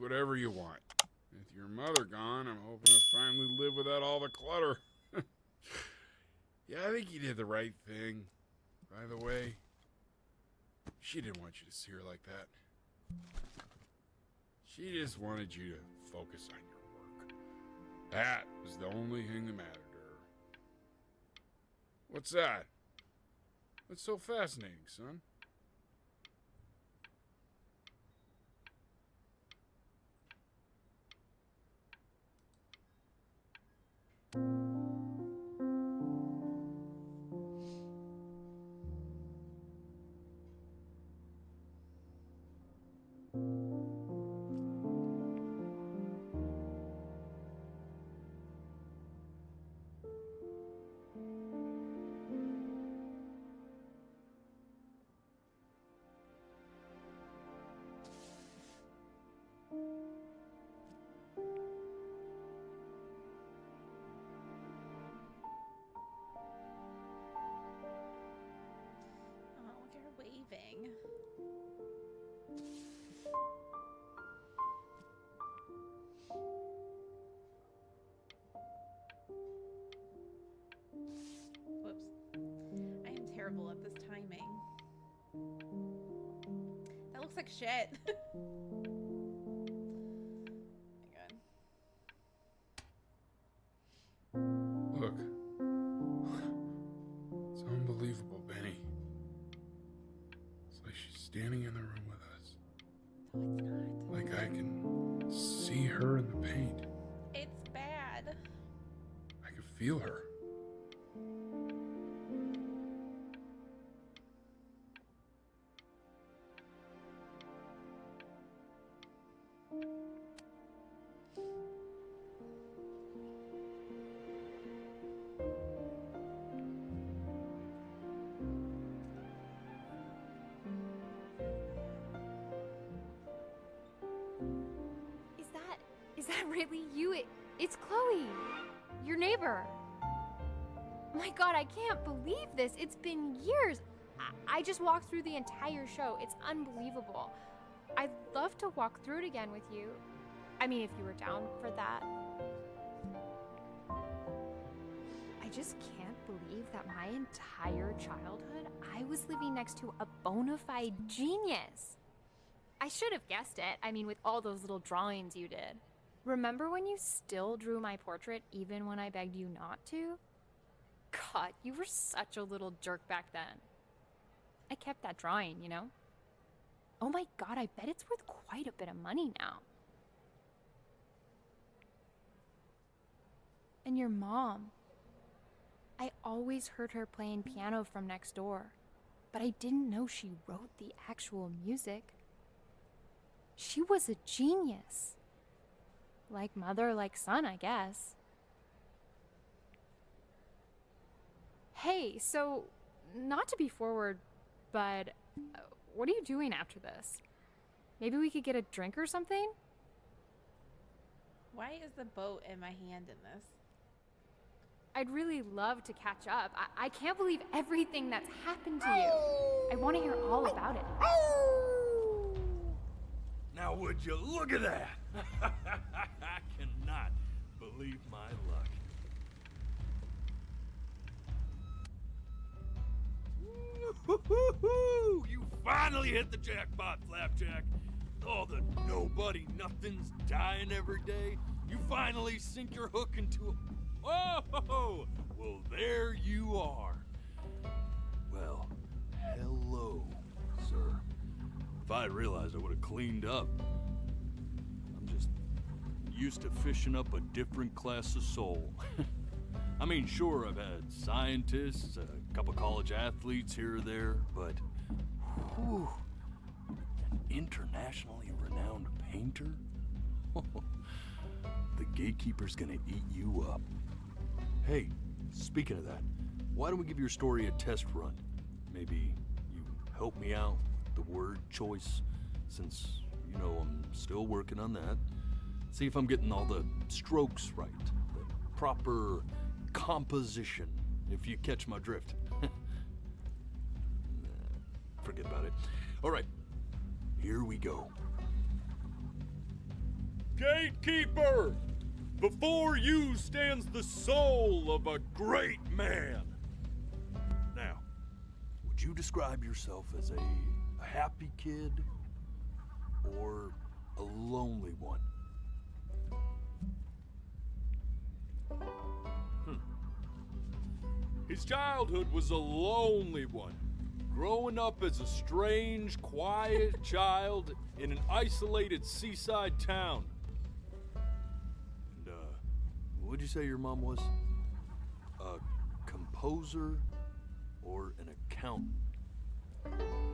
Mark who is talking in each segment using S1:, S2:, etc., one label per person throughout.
S1: whatever you want. With your mother gone, I'm hoping to finally live without all the clutter. Yeah, I think you did the right thing. By the way, she didn't want you to see her like that. She just wanted you to focus on your work. That was the only thing that mattered to her. What's that? What's so fascinating, son?
S2: Oh, look at her waving. Whoops. I am terrible at this timing. That looks like shit. Oh my god.
S1: Look. It's unbelievable, Benny. It's like she's standing in the room with us.
S2: No, it's not.
S1: Like I can see her in the paint.
S2: It's bad.
S1: I can feel her.
S3: Is that really you? It's Chloe, your neighbor. My God, I can't believe this. It's been years. I just walked through the entire show. It's unbelievable. I'd love to walk through it again with you. I mean, if you were down for that. I just can't believe that my entire childhood, I was living next to a bona fide genius. I should have guessed it. I mean, with all those little drawings you did. Remember when you still drew my portrait even when I begged you not to? God, you were such a little jerk back then. I kept that drawing, you know? Oh my God, I bet it's worth quite a bit of money now. And your mom. I always heard her playing piano from next door, but I didn't know she wrote the actual music. She was a genius. Like mother, like son, I guess. Hey, so, not to be forward, but what are you doing after this? Maybe we could get a drink or something?
S2: Why is the boat in my hand in this?
S3: I'd really love to catch up. I can't believe everything that's happened to you. I want to hear all about it.
S4: Now would you look at that? I cannot believe my luck. Woo-hoo-hoo-hoo! You finally hit the jackpot, Flapjack. All the nobody nothings dying every day. You finally sink your hook into a... Oh, well, there you are. Well, hello, sir. If I had realized, I would have cleaned up. I'm just used to fishing up a different class of soul. I mean, sure, I've had scientists, a couple college athletes here or there, but whew, an internationally renowned painter? The gatekeeper's gonna eat you up. Hey, speaking of that, why don't we give your story a test run? Maybe you help me out with the word choice, since, you know, I'm still working on that. See if I'm getting all the strokes right, the proper composition, if you catch my drift. Forget about it. All right, here we go. Gatekeeper! Before you stands the soul of a great man. Now, would you describe yourself as a happy kid or a lonely one? His childhood was a lonely one, growing up as a strange, quiet child in an isolated seaside town. And, what'd you say your mom was? A composer or an accountant?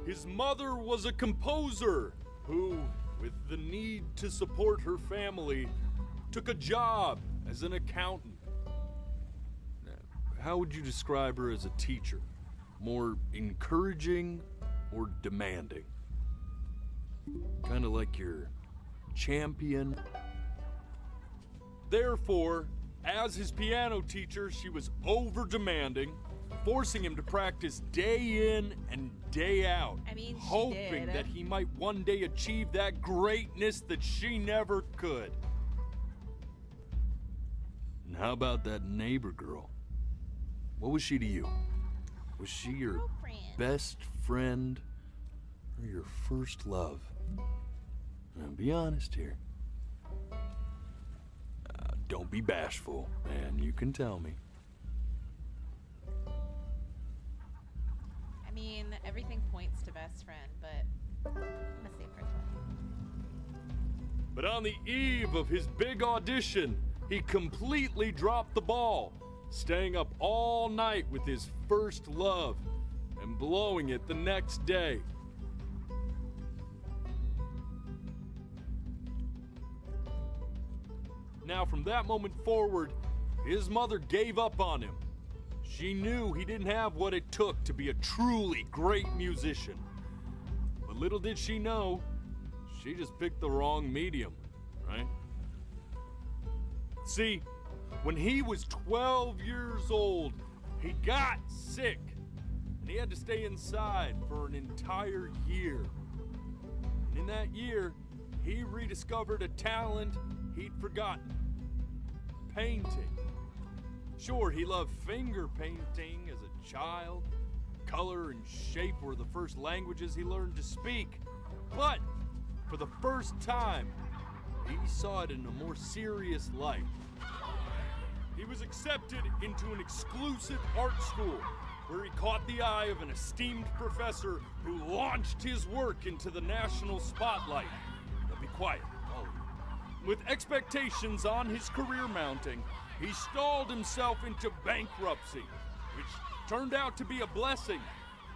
S4: His mother was a composer who, with the need to support her family, took a job as an accountant. How would you describe her as a teacher? More encouraging or demanding? Kind of like your champion. Therefore, as his piano teacher, she was over-demanding, forcing him to practice day in and day out,
S2: I mean, she
S4: hoping
S2: did.
S4: that he might one day achieve that greatness that she never could. And how about that neighbor girl? What was she to you? Was she your
S2: Girlfriend.
S4: best friend or your first love? Now, be honest here. Don't be bashful, man. You can tell me.
S2: I mean, everything points to best friend, but I'm gonna say first one.
S4: But on the eve of his big audition, he completely dropped the ball, staying up all night with his first love and blowing it the next day. Now, from that moment forward, his mother gave up on him. She knew he didn't have what it took to be a truly great musician. But little did she know, she just picked the wrong medium, right? See, when he was 12 years old, he got sick, and he had to stay inside for an entire year. And in that year, he rediscovered a talent he'd forgotten: painting. Sure, he loved finger painting as a child. Color and shape were the first languages he learned to speak. But for the first time, he saw it in a more serious light. He was accepted into an exclusive art school where he caught the eye of an esteemed professor who launched his work into the national spotlight. Now be quiet, all of you. With expectations on his career mounting, he stalled himself into bankruptcy, which turned out to be a blessing,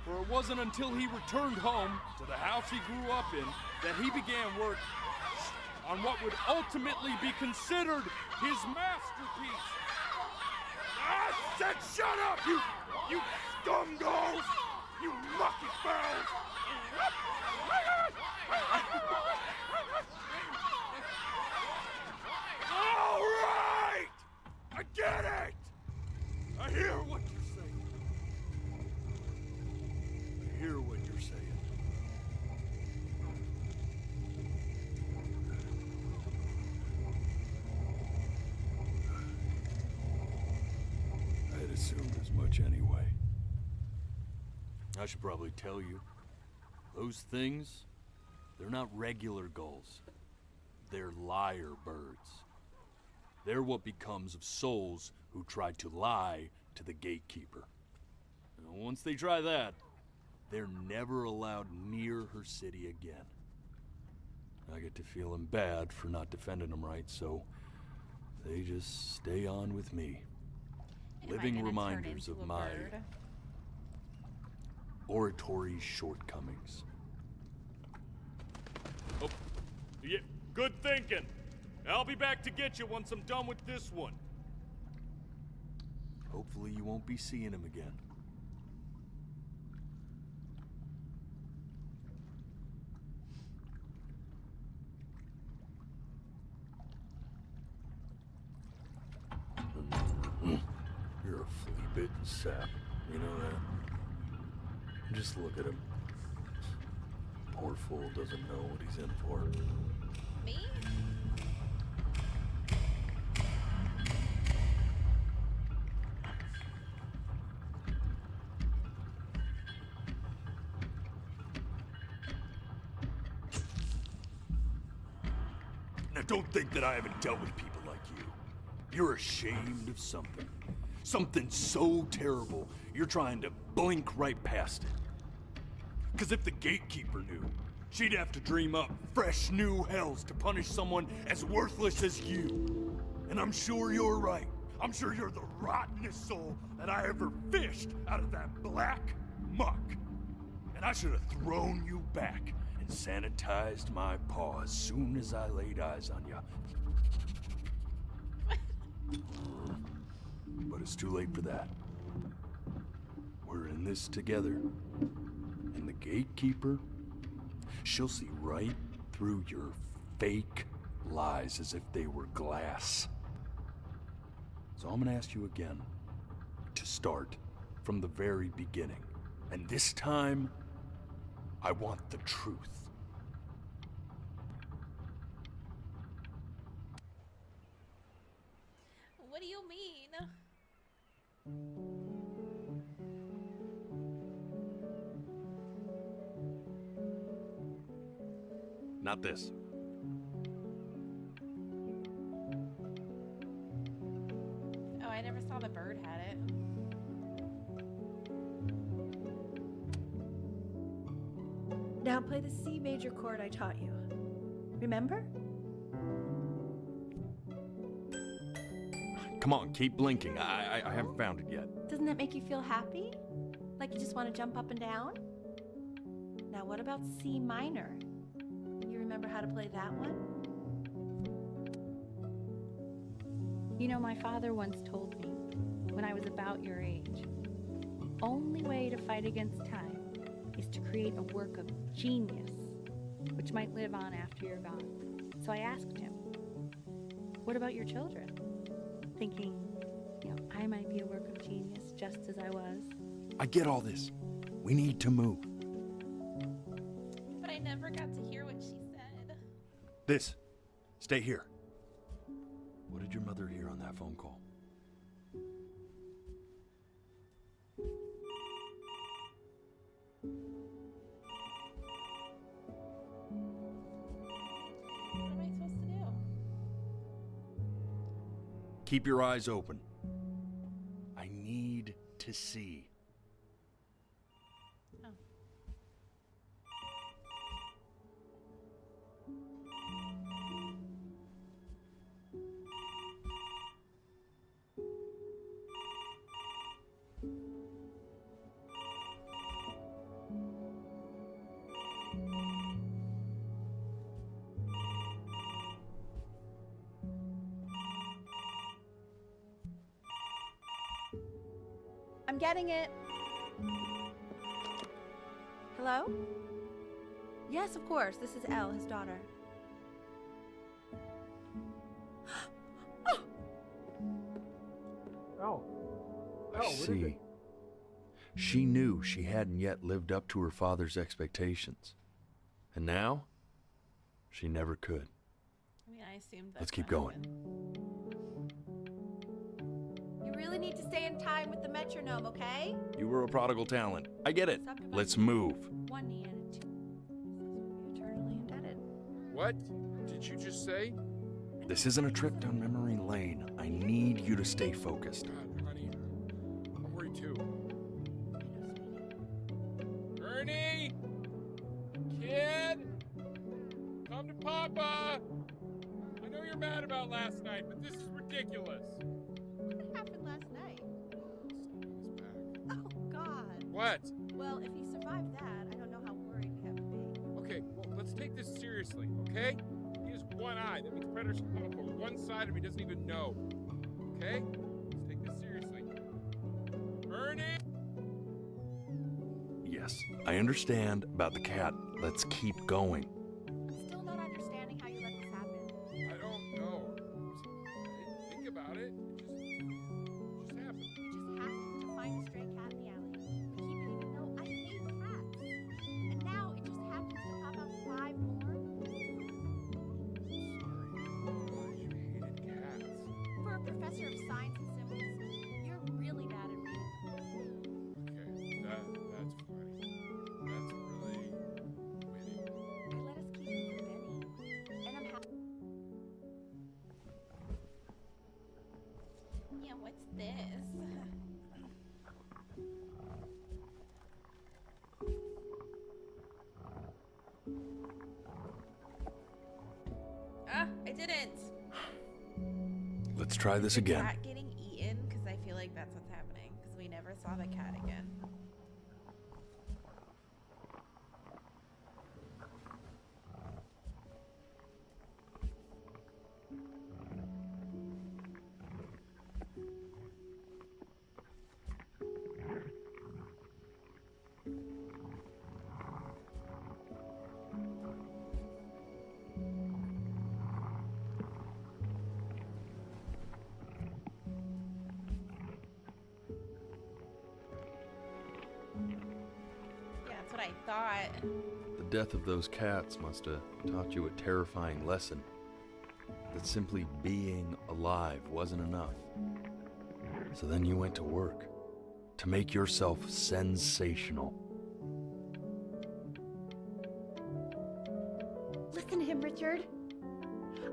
S4: for it wasn't until he returned home to the house he grew up in that he began work on what would ultimately be considered his masterpiece. I said shut up, you scumballs! You lucky fowls! All right! I get it! I hear what you're saying. I hear what you're saying. I'd assumed as much anyway. I should probably tell you, those things, they're not regular gulls. They're lyre birds. They're what becomes of souls who try to lie to the gatekeeper. And once they try that, they're never allowed near her city again. I get to feeling bad for not defending them right, so they just stay on with me.
S2: Am I
S4: Living
S2: gonna turn
S4: reminders
S2: into
S4: of
S2: a
S4: my
S2: bird?
S4: oratory shortcomings. Oh, yeah, good thinking. I'll be back to get you once I'm done with this one. Hopefully you won't be seeing him again. You're a flea-bitten sap, you know that? Just look at him. Poor fool doesn't know what he's in for.
S2: Me?
S4: Now don't think that I haven't dealt with people like you. You're ashamed of something. Something so terrible, you're trying to blink right past it. Because if the gatekeeper knew, she'd have to dream up fresh new hells to punish someone as worthless as you. And I'm sure you're right. I'm sure you're the rottenest soul that I ever fished out of that black muck. And I should have thrown you back and sanitized my paw as soon as I laid eyes on you. But it's too late for that. We're in this together. And the gatekeeper, she'll see right through your fake lies as if they were glass. So I'm gonna ask you again to start from the very beginning. And this time, I want the truth.
S2: What do you mean?
S4: Not this.
S2: Oh, I never saw the bird had it.
S5: Now play the C major chord I taught you. Remember?
S4: Come on, keep blinking. I haven't found it yet.
S5: Doesn't that make you feel happy? Like you just want to jump up and down? Now what about C minor? You remember how to play that one?
S6: You know, my father once told me, when I was about your age, the only way to fight against time is to create a work of genius, which might live on after you're gone. So I asked him, what about your children? Thinking, I might be a work of genius just as I was.
S4: I get all this. We need to move.
S2: But I never got to hear what she said.
S4: This. Stay here. What did your mother hear on that phone call?
S2: What am I supposed to do?
S4: Keep your eyes open. I need to see.
S2: Oh.
S5: I'm getting it. Hello? Yes, of course. This is Elle, his daughter.
S4: I see. She knew she hadn't yet lived up to her father's expectations. And now, she never could.
S2: I mean, I assumed that.
S4: Let's keep going.
S5: You really need to stay in time with the metronome, okay?
S4: You were a prodigal talent. I get it. Let's move.
S5: One knee and a two. This is eternally indebted.
S1: What did you just say?
S4: This isn't a trip down memory lane. I need you to stay focused.
S1: God, honey, I'm worried too. Ernie! Kid! Come to Papa! I know you're mad about last night, but this is ridiculous.
S5: What happened last night? Oh, God.
S1: What?
S5: Well, if he survived that, I don't know how worried we have to be.
S1: Okay, well, let's take this seriously, okay? He has one eye. That means predators can come up on one side of him he doesn't even know. Okay? Let's take this seriously. Ernie!
S4: Yes, I understand about the cat. Let's keep going.
S5: I'm still not understanding how you let this happen.
S1: I don't know. I didn't think about it. It just happened.
S5: You just happened to find a stray cat in the alley. You keep it even though I hate cats. And now it just happens to pop out 5 more.
S1: Sorry, you hated cats.
S5: For a professor of science and symbols, you're really bad at reading.
S1: Okay, that's funny. That's really witty.
S5: I let
S2: didn't.
S4: Let's try this
S2: Is the
S4: again.
S2: cat getting eaten? Because I feel like that's what's happening. Because we never saw the cat again. Yeah, that's what I thought.
S4: The death of those cats must have taught you a terrifying lesson. That simply being alive wasn't enough. So then you went to work to make yourself sensational.
S5: Listen to him, Richard.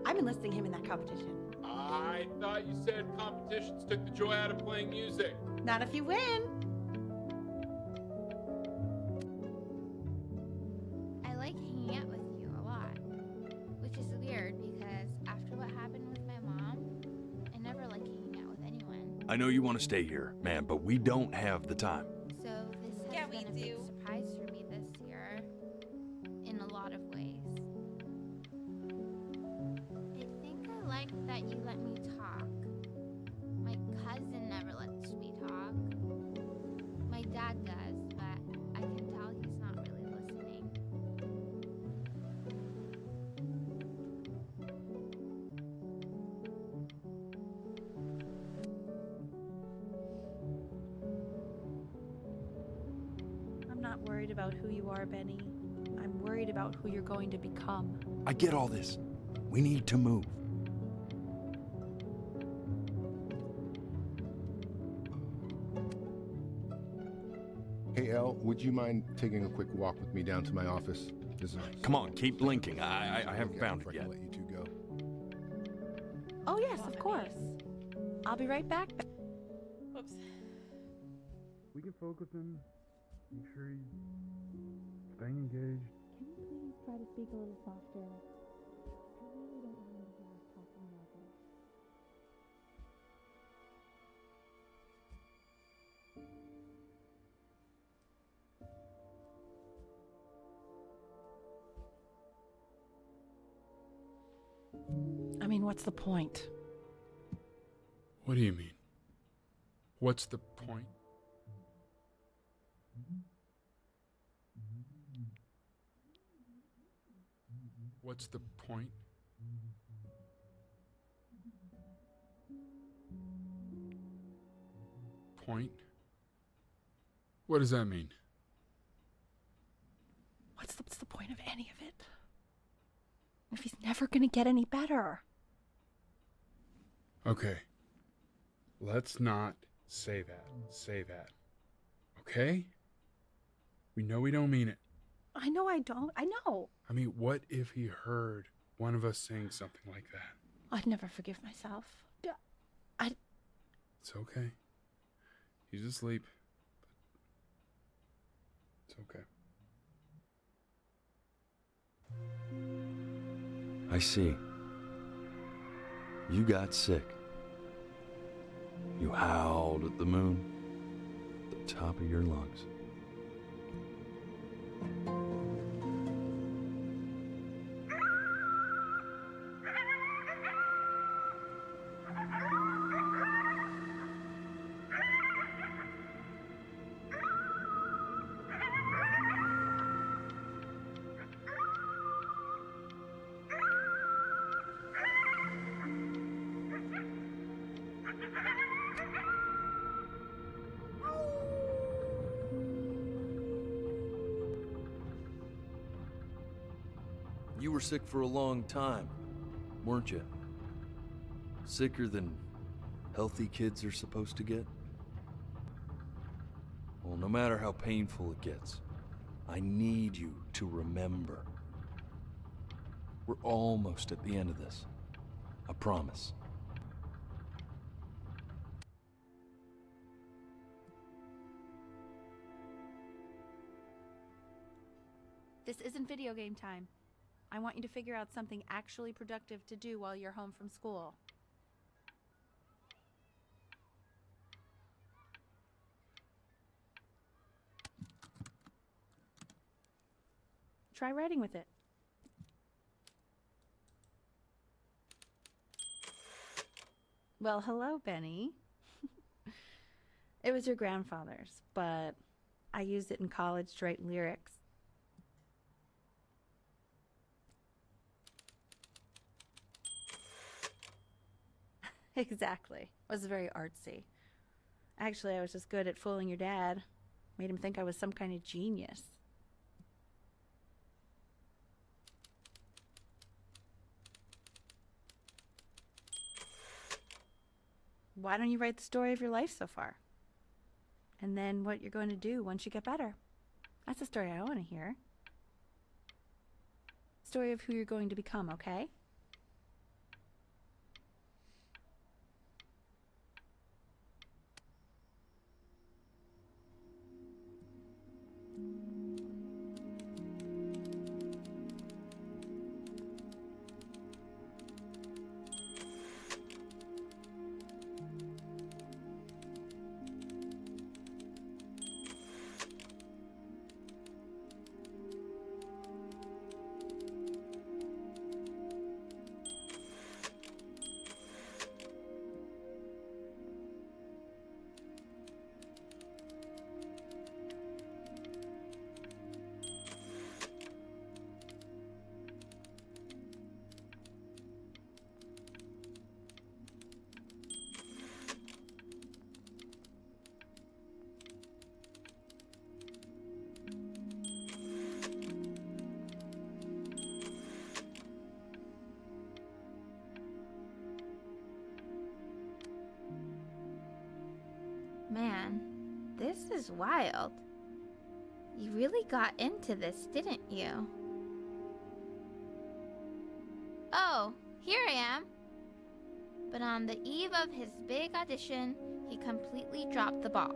S5: I'm enlisting him in that competition.
S1: I thought you said competitions took the joy out of playing music.
S5: Not if you win.
S3: I like hanging out with you a lot, which is weird because after what happened with my mom, I never like hanging out with anyone.
S4: I know you want to stay here, man, but we don't have the time.
S3: So this has
S2: Yeah, we
S3: been a big
S2: do.
S3: surprise for me this year, in a lot of ways. I think I like that you let me talk. My cousin never lets me talk. My dad does, but I can tell he's not really listening.
S5: I'm not worried about who you are, Benny. I'm worried about who you're going to become.
S4: I get all this. We need to move.
S7: Hey, Elle, would you mind taking a quick walk with me down to my office?
S4: Come on, keep blinking. I haven't
S7: Okay,
S4: found
S7: if I
S4: it
S7: can
S4: yet.
S7: let you two go.
S5: Oh, yes, of course. I'll be right back.
S2: Whoops.
S1: We can focus him. Make sure he's staying engaged.
S6: Can you please try to speak a little softer? I really don't want him to hear us talking about this.
S5: I mean, what's the point?
S1: What do you mean? What's the point? What's the point? Point? What does that mean?
S5: What's the point of any of it? If he's never going to get any better.
S1: Okay. Let's not say that. Say that. Okay? We know we don't mean it.
S5: I know I don't. I know.
S1: I mean, what if he heard one of us saying something like that?
S5: I'd never forgive myself.
S1: It's okay. He's asleep. It's okay.
S4: I see. You got sick. You howled at the moon at the top of your lungs. You were sick for a long time, weren't you? Sicker than healthy kids are supposed to get? Well, no matter how painful it gets, I need you to remember. We're almost at the end of this. I promise.
S6: This isn't video game time.
S5: I want you to figure out something actually productive to do while you're home from school. Try writing with it. Well, hello, Benny. It was your grandfather's, but I used it in college to write lyrics. Exactly. It was very artsy. Actually, I was just good at fooling your dad. Made him think I was some kind of genius. Why don't you write the story of your life so far? And then what you're going to do once you get better. That's the story I want to hear. Story of who you're going to become, okay?
S3: Man, this is wild. You really got into this, didn't you? Oh, here I am. But on the eve of his big audition, he completely dropped the ball,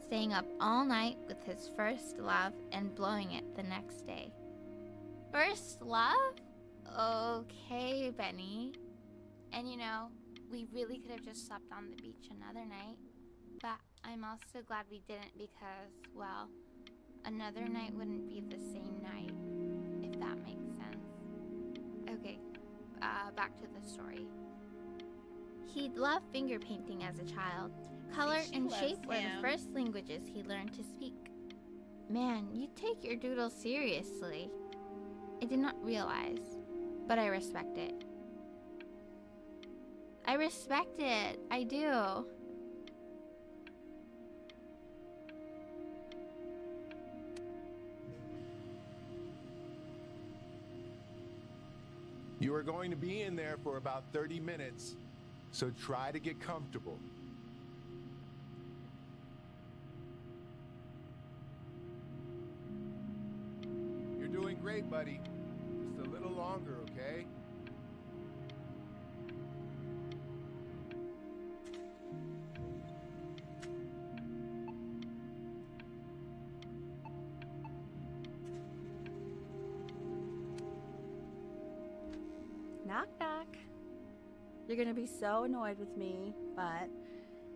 S3: staying up all night with his first love and blowing it the next day. First love? Okay, Benny. And you know, we really could have just slept on the beach another night. But I'm also glad we didn't because, well, another night wouldn't be the same night, if that makes sense. Okay, back to the story. He'd loved finger painting as a child. Color
S2: she
S3: and
S2: loves
S3: shape were
S2: him.
S3: the first languages he learned to speak. Man, you take your doodle seriously. I did not realize, but I respect it. I respect it, I do.
S7: You are going to be in there for about 30 minutes, so try to get comfortable. You're doing great, buddy. Just a little longer, okay?
S5: Knock, knock. You're gonna be so annoyed with me, but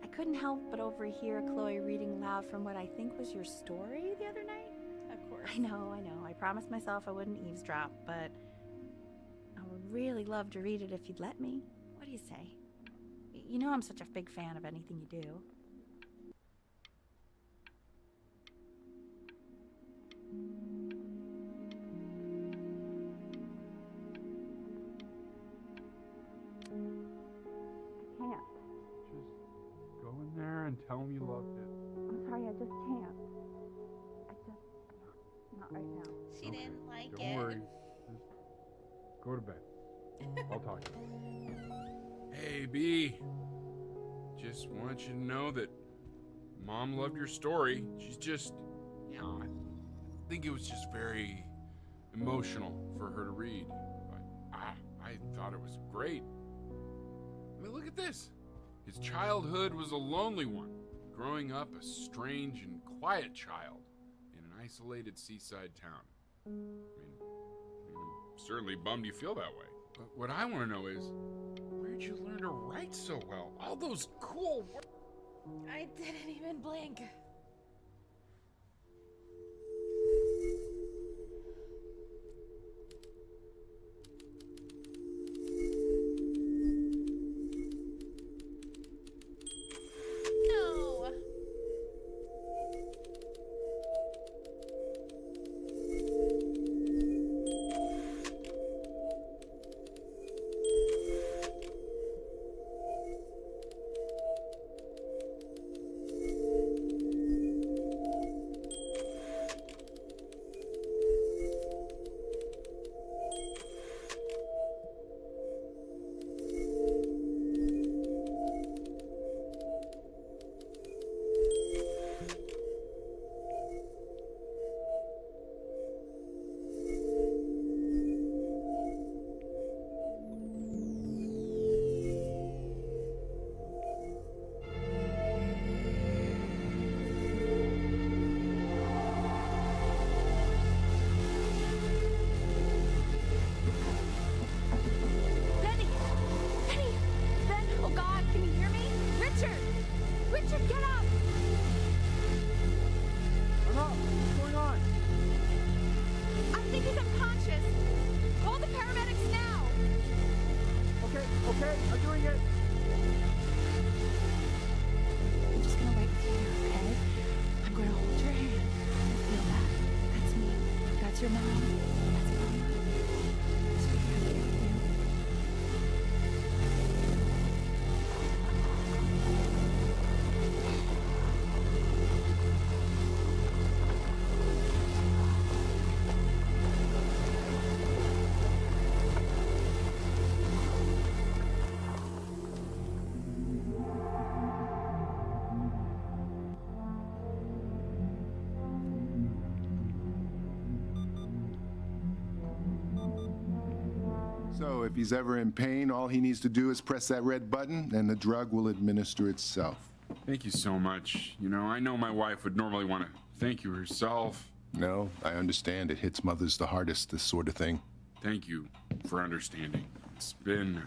S5: I couldn't help but overhear Chloe reading loud from what I think was your story the other night.
S2: Of course.
S5: I know. I promised myself I wouldn't eavesdrop, but I would really love to read it if you'd let me. What do you say? You know I'm such a big fan of anything you do. I can't.
S1: Just go in there and tell him you loved it.
S5: I'm sorry, I just can't. Not right now.
S2: She
S1: Okay,
S2: didn't like
S1: Don't
S2: it.
S1: worry. Just go to bed. I'll talk to you. Hey, B. Just want you to know that Mom loved your story. She's just, you know, I think it was just very emotional for her to read. But I thought it was great. I mean, look at this. His childhood was a lonely one, growing up a strange and quiet child in an isolated seaside town. I mean, certainly bummed you feel that way. But what I want to know is, where'd you learn to write so well? All those cool words.
S2: I didn't even blink. No.
S3: Benny! Benny! Ben! Oh God, can you hear me? Richard! Richard, get up!
S8: I'm up. What's going on?
S3: I think he's unconscious. Call the paramedics now!
S8: Okay, I'm doing it.
S6: I'm just gonna wait with you here, okay? I'm gonna hold your hand. I feel that. That's me. That's your mom. That's mama. Just be here with you.
S7: So if he's ever in pain, all he needs to do is press that red button and the drug will administer itself.
S1: Thank you so much. You know, I know my wife would normally want to thank you herself.
S7: No, I understand. It hits mothers the hardest, this sort of thing.
S1: Thank you for understanding. It's been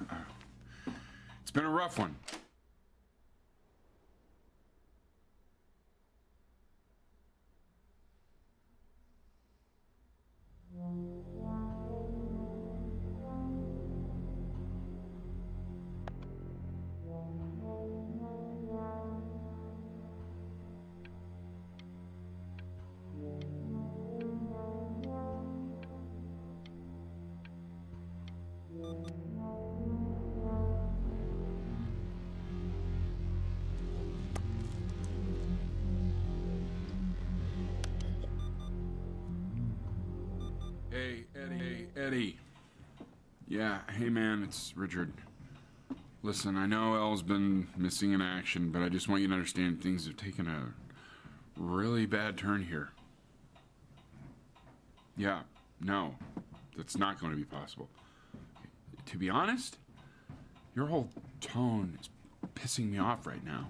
S1: a rough one. Hey, Eddie. Yeah, hey man, it's Richard. Listen, I know Elle's been missing in action, but I just want you to understand things have taken a really bad turn here. Yeah, no, that's not going to be possible. To be honest, your whole tone is pissing me off right now.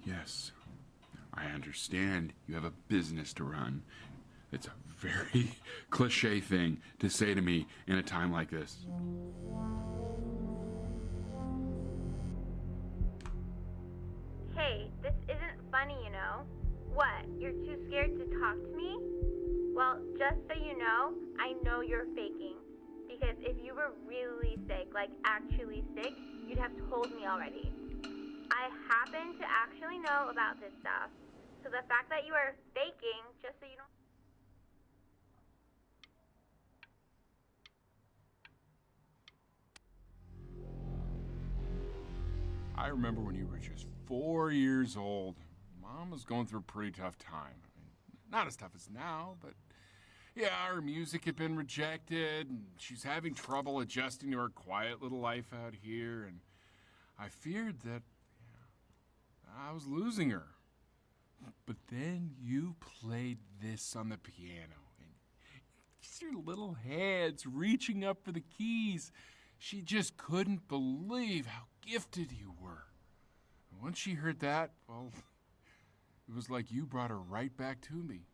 S1: Yes, I understand you have a business to run. It's a very cliche thing to say to me in a time like this.
S9: Hey, this isn't funny, you know. What, you're too scared to talk to me? Well, just so you know, I know you're faking. Because if you were really sick, like actually sick, you'd have told me already. I happen to actually know about this stuff. So the fact that you are faking, just so you don't...
S1: I remember when you were just 4 years old. Mom was going through a pretty tough time. I mean, not as tough as now, but yeah, her music had been rejected, and she's having trouble adjusting to her quiet little life out here, and I feared that I was losing her. But then you played this on the piano, and just your little hands reaching up for the keys. She just couldn't believe how gifted you were. And once she heard that, well, it was like you brought her right back to me.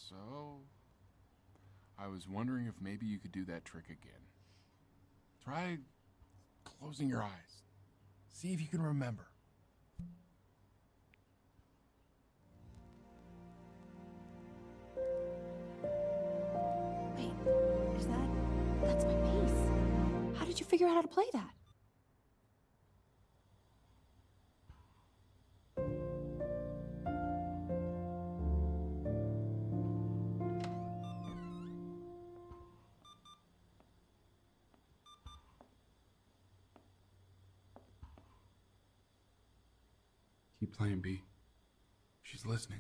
S1: So, I was wondering if maybe you could do that trick again. Try closing your eyes. See if you can remember.
S5: Wait, that's my bass. How did you figure out how to play that?
S1: Keep playing, B. She's listening.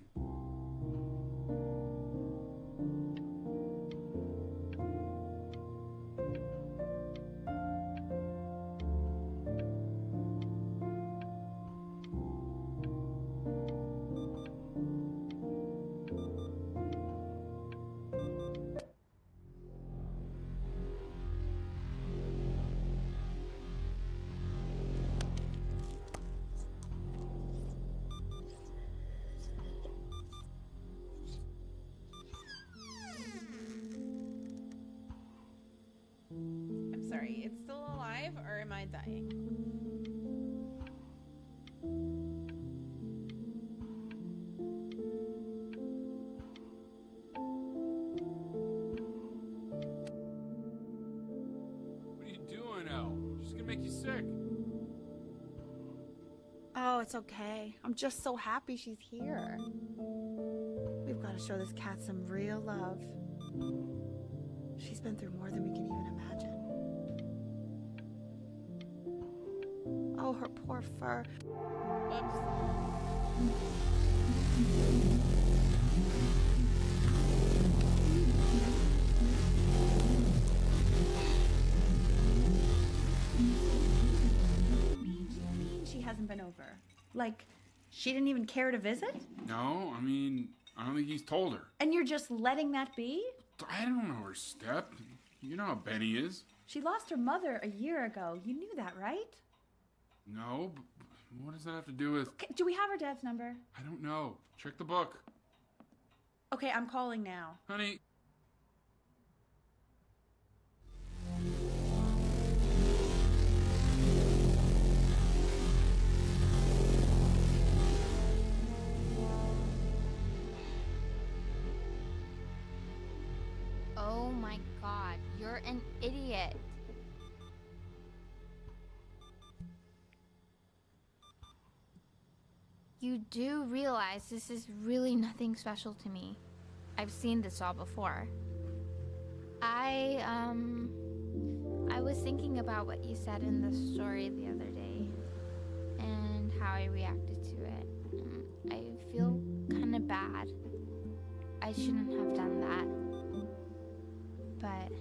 S2: I'm sorry, it's still alive or am I dying?
S1: What are you doing, Elle? She's gonna make you sick.
S5: Oh, it's okay. I'm just so happy she's here. We've got to show this cat some real love. She's been through more than we can even imagine. Oh, her poor fur.
S2: Whoops.
S5: She hasn't been over. Like, she didn't even care to visit?
S1: No, I mean, I don't think he's told her.
S5: And you're just letting that be?
S1: I don't know her step. You know how Benny is.
S5: She lost her mother a year ago. You knew that, right?
S1: No, but what does that have to do with...
S5: Okay, do we have her dad's number?
S1: I don't know. Check the book.
S5: Okay, I'm calling now.
S1: Honey.
S3: Oh my god, you're an idiot. You do realize this is really nothing special to me. I've seen this all before. I was thinking about what you said in the story the other day and how I reacted to it. I feel kind of bad. I shouldn't have done that. But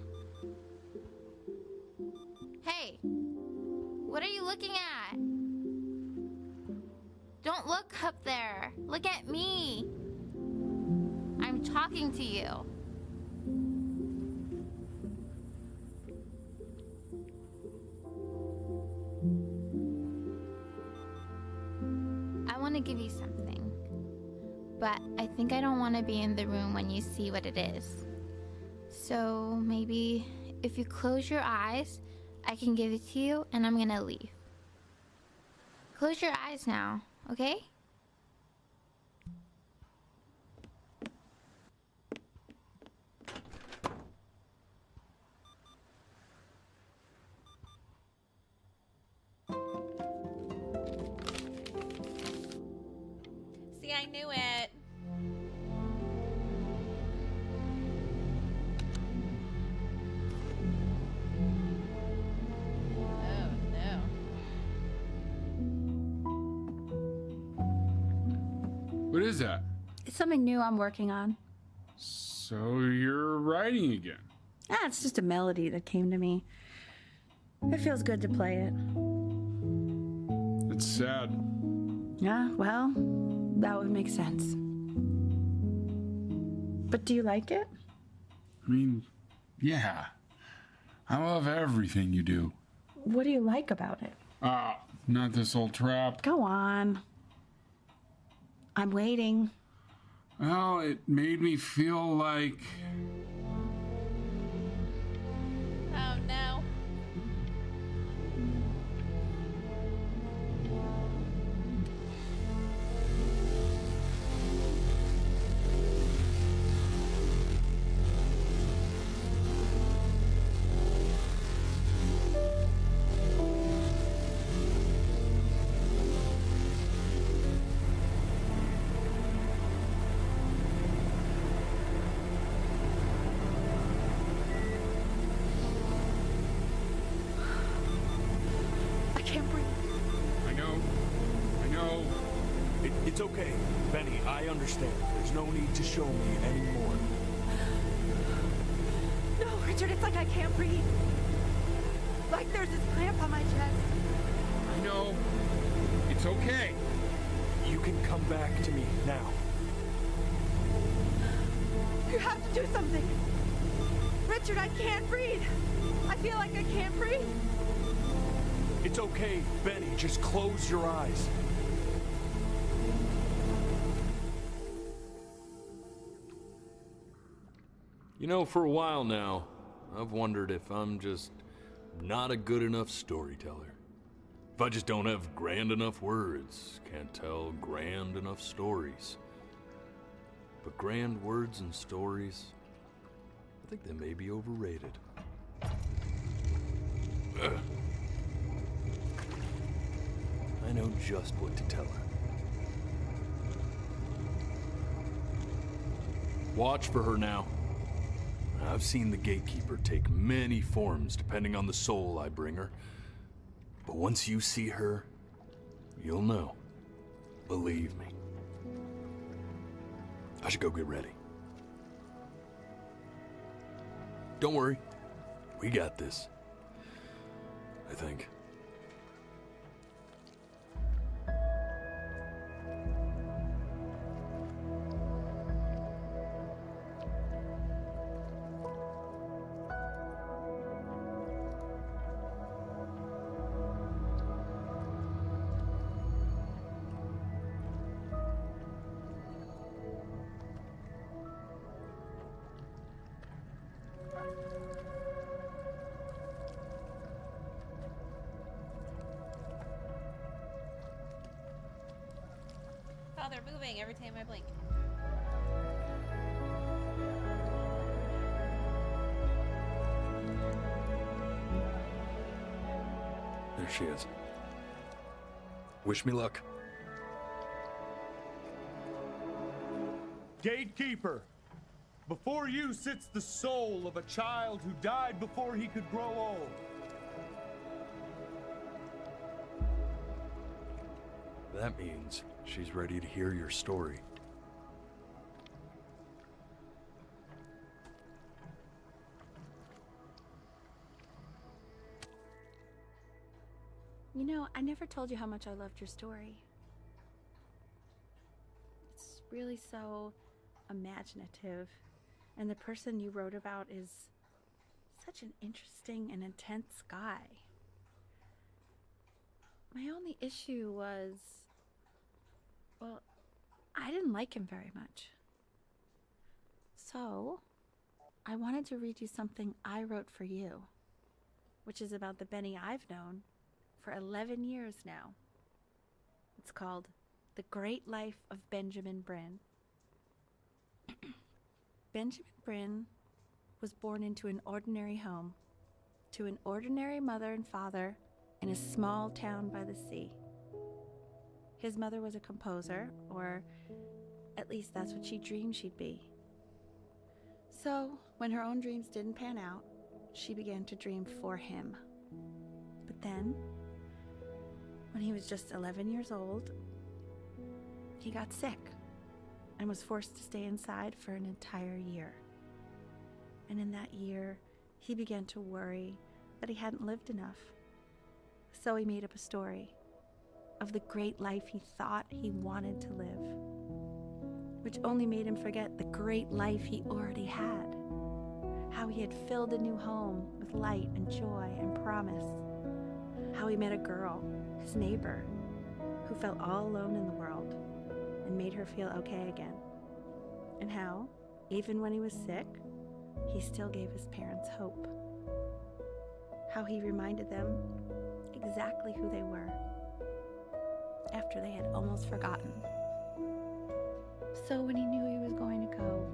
S3: hey, what are you looking at? Don't look up there. Look at me. I'm talking to you. I want to give you something, but I think I don't want to be in the room when you see what it is. So maybe if you close your eyes, I can give it to you and I'm gonna leave. Close your eyes now, okay?
S2: See, I knew it. Oh, no.
S1: What is that?
S5: It's something new I'm working on.
S1: So you're writing again.
S5: It's just a melody that came to me. It feels good to play it.
S1: It's sad.
S5: Yeah, well, that would make sense. But do you like it?
S1: I mean, yeah. I love everything you do.
S5: What do you like about it?
S1: Not this old trap.
S5: Go on. I'm waiting.
S1: Well, it made me feel like
S4: I understand. There's no need to show me anymore.
S5: No, Richard, it's like I can't breathe. Like there's this clamp on my chest.
S1: I know. It's okay.
S4: You can come back to me now.
S5: You have to do something. Richard, I can't breathe. I feel like I can't breathe.
S4: It's okay, Benny. Just close your eyes. You know, for a while now, I've wondered if I'm just not a good enough storyteller. If I just don't have grand enough words, can't tell grand enough stories. But grand words and stories, I think they may be overrated. Ugh. I know just what to tell her. Watch for her now. I've seen the gatekeeper take many forms depending on the soul I bring her. But once you see her, you'll know. Believe me. I should go get ready. Don't worry. We got this. I think.
S2: Oh, they're moving every time I blink.
S4: There she is. Wish me luck.
S8: Gatekeeper, before you sits the soul of a child who died before he could grow old.
S4: That means she's ready to hear your story.
S5: You know, I never told you how much I loved your story. It's really so imaginative, and the person you wrote about is such an interesting and intense guy. My only issue was, well, I didn't like him very much. So, I wanted to read you something I wrote for you, which is about the Benny I've known for 11 years now. It's called The Great Life of Benjamin Bryn. Benjamin Bryn was born into an ordinary home, to an ordinary mother and father in a small town by the sea. His mother was a composer, or at least that's what she dreamed she'd be. So, when her own dreams didn't pan out, she began to dream for him. But then, when he was just 11 years old, he got sick and was forced to stay inside for an entire year. And in that year, he began to worry that he hadn't lived enough. So he made up a story of the great life he thought he wanted to live, which only made him forget the great life he already had, how he had filled a new home with light and joy and promise, how he met a girl, his neighbor, who felt all alone in the world and made her feel okay again, and how, even when he was sick, he still gave his parents hope, how he reminded them exactly who they were after they had almost forgotten. So when he knew he was going to go,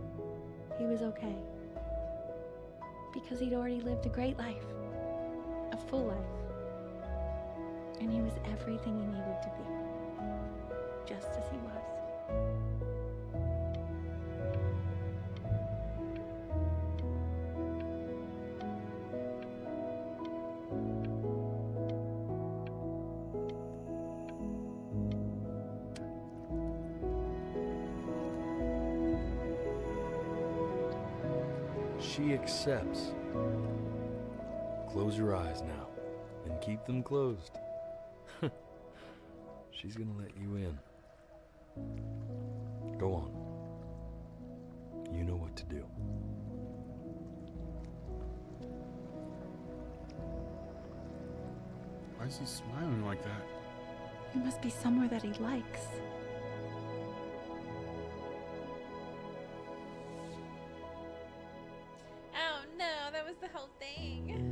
S5: he was okay, because he'd already lived a great life, a full life, and he was everything he needed to be, just as he was.
S4: She accepts. Close your eyes now, and keep them closed. She's gonna let you in. Go on. You know what to do.
S1: Why is he smiling like that?
S5: It must be somewhere that he likes.
S2: Oh no, that was the whole thing.